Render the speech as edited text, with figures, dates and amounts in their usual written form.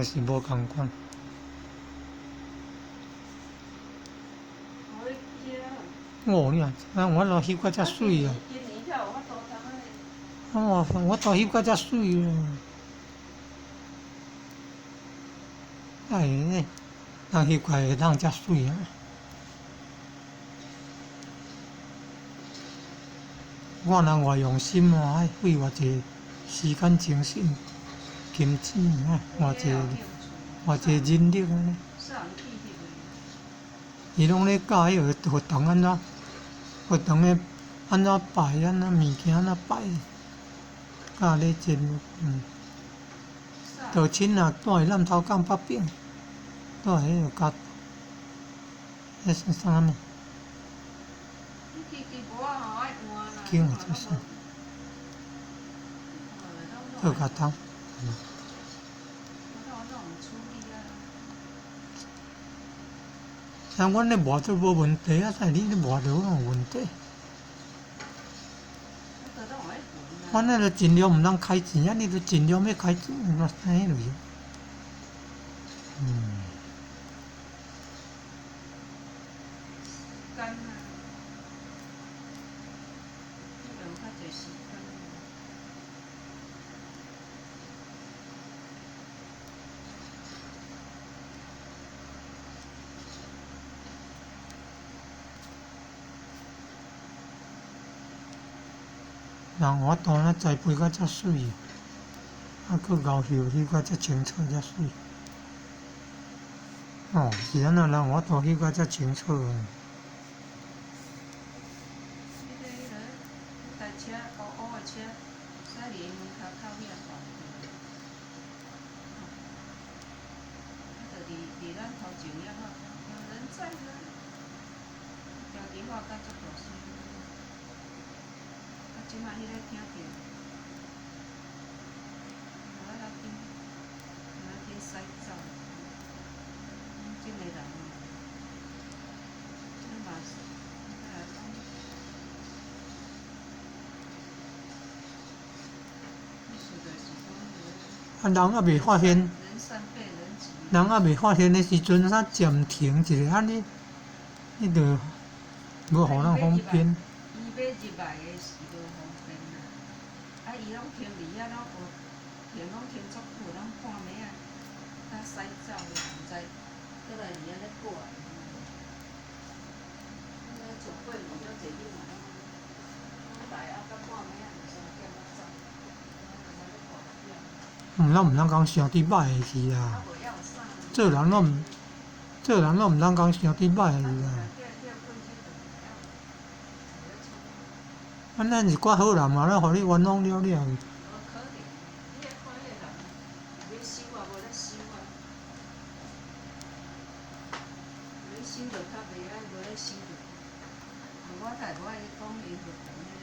是无共款。哦，你啊，我都翕到遮水啊！我都翕到遮水了。哎，人翕过会当遮水啊！我人偌用心啊，爱费偌济时间、精神、金钱啊，偌济人力安尼。伊拢咧教迄个活动安怎，活动咧安怎摆，安怎物件安怎摆，教咧真稻青啊，住伫南头港北边，住迄个甲，迄算啥物？叫啊，这是做甲头。像阮咧磨都无问题啊，但你咧磨都有问题。阮咧就尽量毋通开钱啊，你就尽量要开钱，我生落去。人我当咱栽培甲遮水，啊，佫敖叶翕甲遮清楚遮水。哦，是安那人我都翕甲遮清楚。即摆迄个听着，洗澡，真个人，真嘛是，啊，人还未发现，人还未发现的时阵，啥暂停一下，你就无互人方便。伊要入来的是无方便啦，啊，伊拢停伫遐，拢有停拢停足久，拢半暝啊，甲洗澡了，毋知倒来伫遐咧过来。上过无了坐顶嘛，拢来啊，到半暝啊，2、3点才走。咱毋通讲想伫歹的去啦，做人拢毋通讲想伫歹的去啦。咱一寡好人嘛，咱互你冤枉了了。收着较袂爱，无咧收着。我才无爱讲伊就讲。